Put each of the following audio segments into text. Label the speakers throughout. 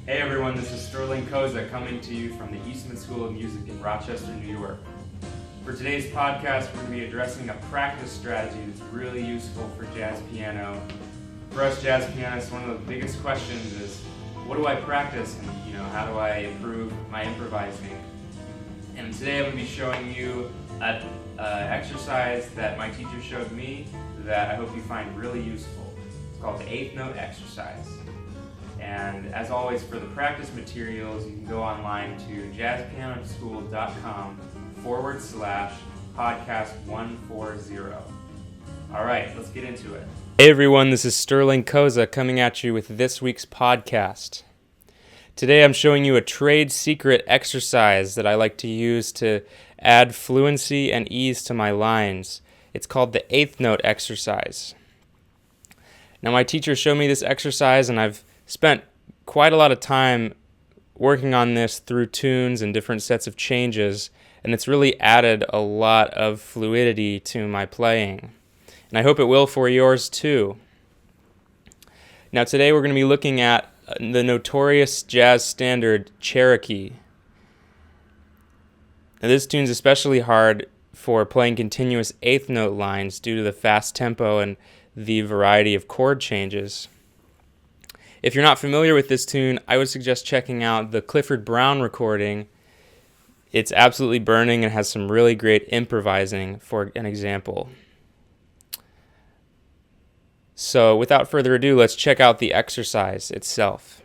Speaker 1: Hey everyone, this is Sterling Koza coming to you from the Eastman School of Music in Rochester, New York. For today's podcast, we're going to be addressing a practice strategy that's really useful for jazz piano. For us jazz pianists, one of the biggest questions is, what do I practice and how do I improve my improvising? And today I'm going to be showing you an exercise that my teacher showed me that I hope you find really useful. It's called the eighth note exercise. And as always, for the practice materials, you can go online to jazzpianoschool.com/podcast140. All right, let's get into it. Hey everyone, this is Sterling Koza coming at you with this week's podcast. Today I'm showing you a trade secret exercise that I like to use to add fluency and ease to my lines. It's called the eighth note exercise. Now my teacher showed me this exercise and I've spent quite a lot of time working on this through tunes and different sets of changes, and it's really added a lot of fluidity to my playing. And I hope it will for yours too. Now today we're going to be looking at the notorious jazz standard Cherokee. Now this tune's especially hard for playing continuous eighth note lines due to the fast tempo and the variety of chord changes. If you're not familiar with this tune, I would suggest checking out the Clifford Brown recording. It's absolutely burning and has some really great improvising, for an example. So without further ado, let's check out the exercise itself.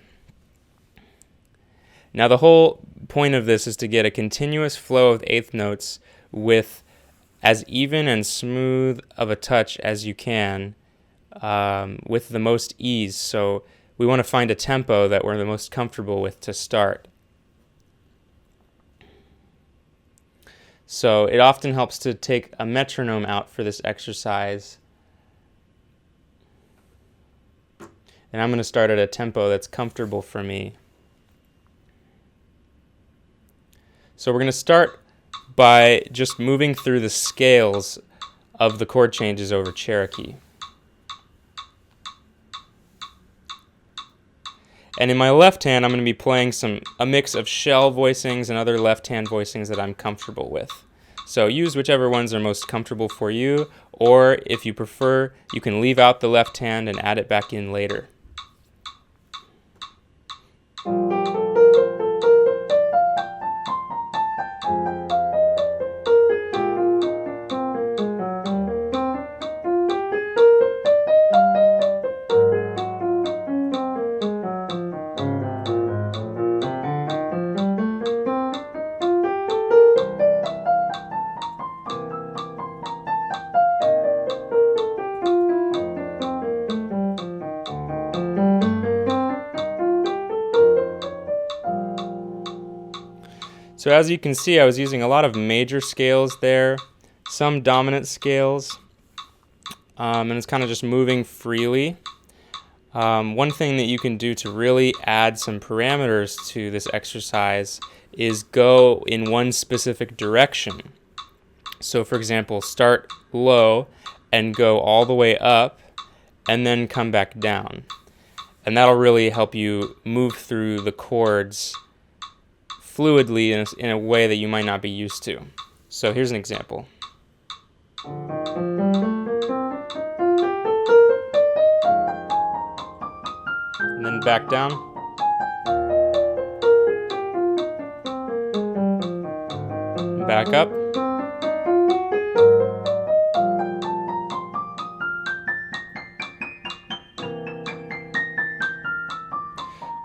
Speaker 1: Now the whole point of this is to get a continuous flow of eighth notes with as even and smooth of a touch as you can, with the most ease. So we want to find a tempo that we're the most comfortable with to start. So it often helps to take a metronome out for this exercise. And I'm going to start at a tempo that's comfortable for me. So we're going to start by just moving through the scales of the chord changes over Cherokee. And in my left hand, I'm going to be playing a mix of shell voicings and other left hand voicings that I'm comfortable with. So use whichever ones are most comfortable for you, or if you prefer, you can leave out the left hand and add it back in later. So as you can see, I was using a lot of major scales there, some dominant scales, and it's kind of just moving freely. One thing that you can do to really add some parameters to this exercise is go in one specific direction. So for example, start low and go all the way up and then come back down. And that'll really help you move through the chords fluidly in a way that you might not be used to. So here's an example. And then back down. And back up.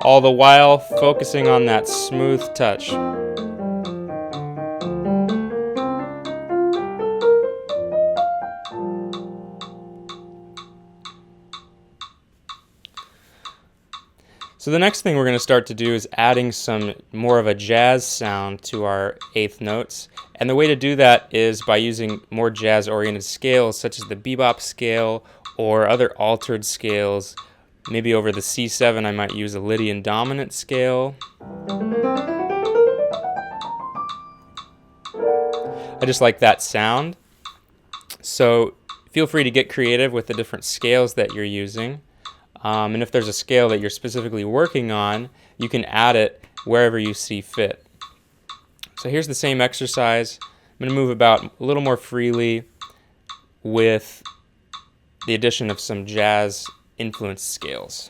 Speaker 1: All the while focusing on that smooth touch. So the next thing we're going to start to do is adding some more of a jazz sound to our eighth notes. And the way to do that is by using more jazz-oriented scales such as the bebop scale or other altered scales. Maybe over the C7 I might use a Lydian dominant scale. I just like that sound. So feel free to get creative with the different scales that you're using. And if there's a scale that you're specifically working on, you can add it wherever you see fit. So here's the same exercise. I'm going to move about a little more freely with the addition of some jazz influenced scales.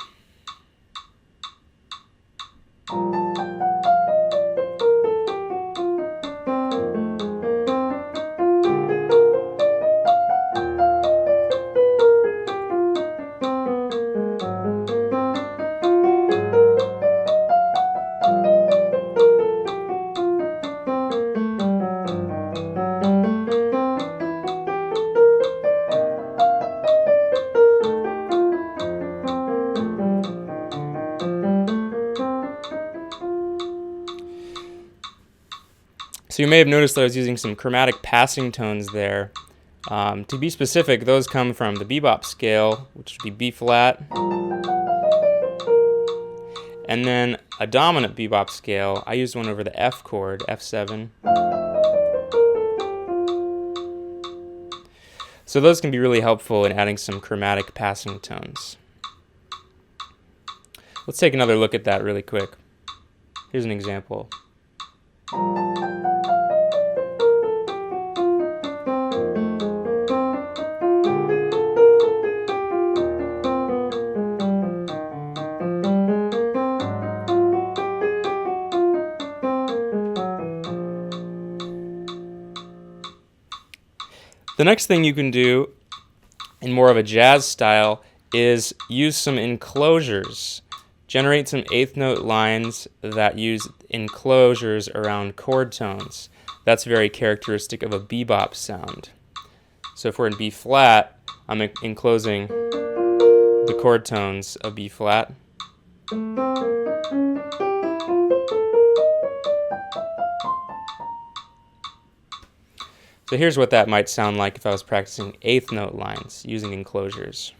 Speaker 1: So you may have noticed that I was using some chromatic passing tones there. To be specific, those come from the bebop scale, which would be B flat, and then a dominant bebop scale. I used one over the F chord, F7. So those can be really helpful in adding some chromatic passing tones. Let's take another look at that really quick. Here's an example. The next thing you can do in more of a jazz style is use some enclosures. Generate some eighth note lines that use enclosures around chord tones. That's very characteristic of a bebop sound. So if we're in B flat, I'm enclosing the chord tones of B flat. So here's what that might sound like if I was practicing eighth note lines using enclosures.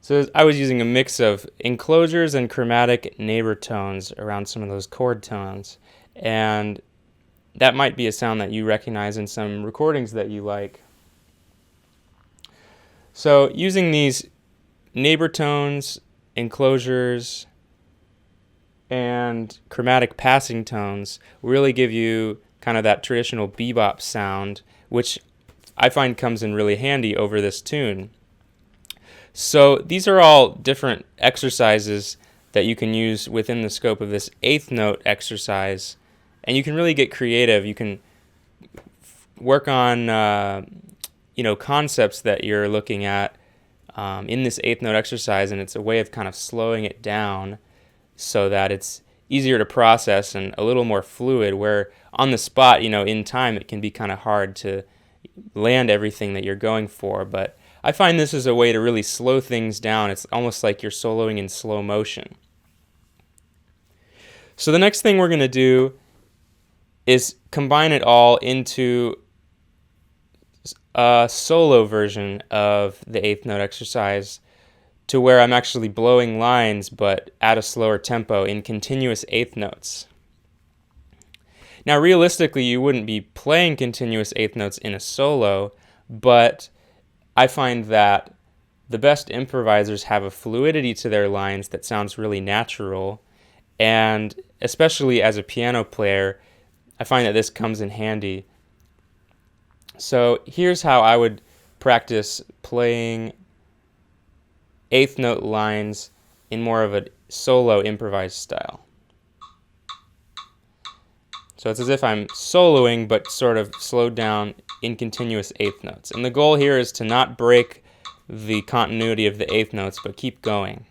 Speaker 1: So I was using a mix of enclosures and chromatic neighbor tones around some of those chord tones. And that might be a sound that you recognize in some recordings that you like. So using these neighbor tones, enclosures, and chromatic passing tones really give you kind of that traditional bebop sound, which I find comes in really handy over this tune. So these are all different exercises that you can use within the scope of this eighth note exercise, and you can really get creative. You can work on concepts that you're looking at in this eighth note exercise, and it's a way of kind of slowing it down so that it's easier to process and a little more fluid, where on the spot, in time, it can be kind of hard to land everything that you're going for. But I find this is a way to really slow things down. It's almost like you're soloing in slow motion. So the next thing we're going to do is combine it all into a solo version of the eighth note exercise, to where I'm actually blowing lines but at a slower tempo in continuous eighth notes. Now realistically, you wouldn't be playing continuous eighth notes in a solo, but I find that the best improvisers have a fluidity to their lines that sounds really natural, and especially as a piano player, I find that this comes in handy. So here's how I would practice playing eighth note lines in more of a solo improvised style. So it's as if I'm soloing, but sort of slowed down in continuous eighth notes. And the goal here is to not break the continuity of the eighth notes, but keep going.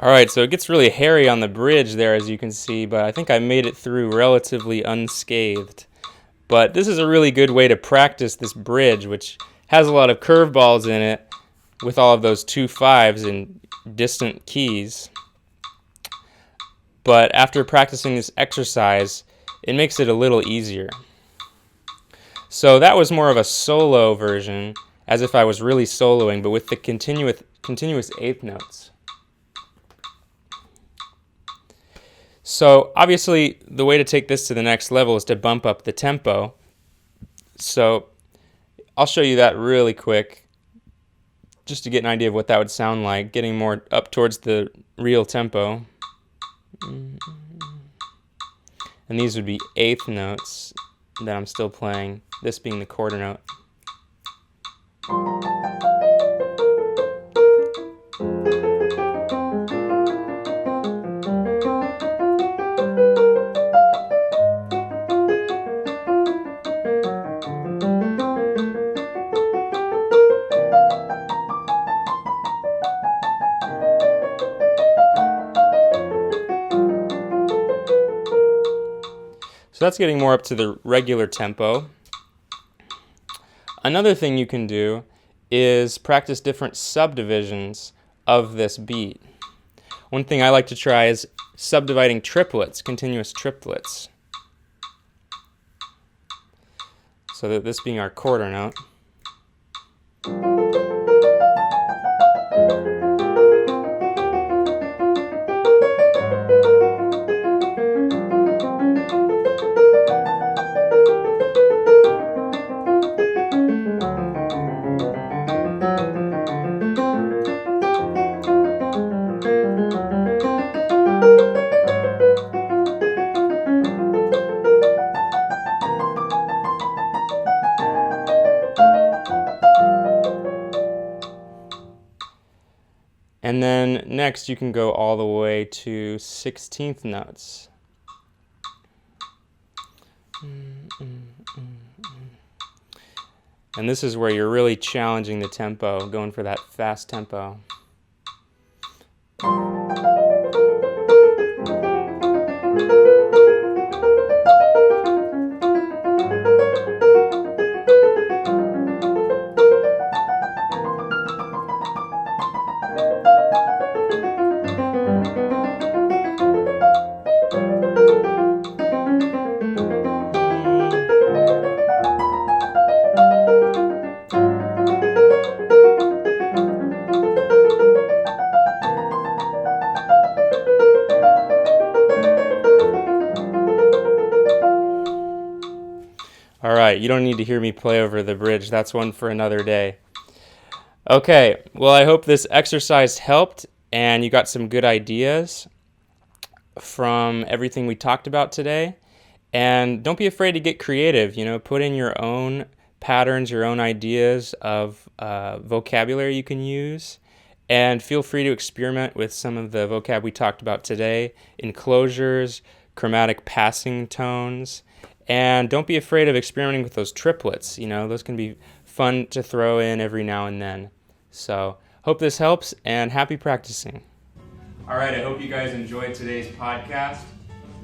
Speaker 1: Alright, so it gets really hairy on the bridge there, as you can see, but I think I made it through relatively unscathed. But this is a really good way to practice this bridge, which has a lot of curveballs in it with all of those 2/5s in distant keys. But after practicing this exercise, it makes it a little easier. So that was more of a solo version, as if I was really soloing, but with the continuous eighth notes. So obviously the way to take this to the next level is to bump up the tempo. So I'll show you that really quick, just to get an idea of what that would sound like, getting more up towards the real tempo. And these would be eighth notes that I'm still playing, this being the quarter note. So that's getting more up to the regular tempo. Another thing you can do is practice different subdivisions of this beat. One thing I like to try is subdividing triplets, continuous triplets. So that this being our quarter note. And then next you can go all the way to 16th notes. And this is where you're really challenging the tempo, going for that fast tempo. Alright, you don't need to hear me play over the bridge. That's one for another day. Okay, well, I hope this exercise helped and you got some good ideas from everything we talked about today. And don't be afraid to get creative. Put in your own patterns, your own ideas of vocabulary you can use. And feel free to experiment with some of the vocab we talked about today, enclosures, chromatic passing tones. And don't be afraid of experimenting with those triplets. Those can be fun to throw in every now and then. So, hope this helps, and happy practicing. All right, I hope you guys enjoyed today's podcast.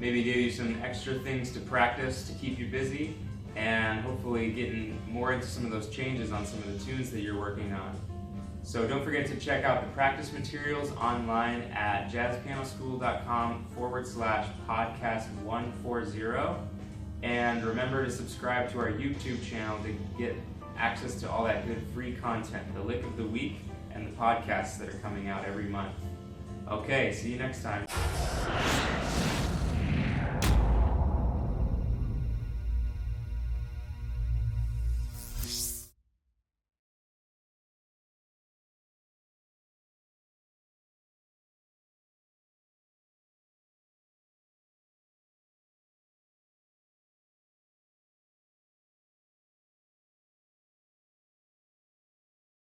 Speaker 1: Maybe gave you some extra things to practice to keep you busy, and hopefully getting more into some of those changes on some of the tunes that you're working on. So don't forget to check out the practice materials online at jazzpianoschool.com/podcast140. And remember to subscribe to our YouTube channel to get access to all that good free content, the lick of the week, and the podcasts that are coming out every month. Okay, see you next time.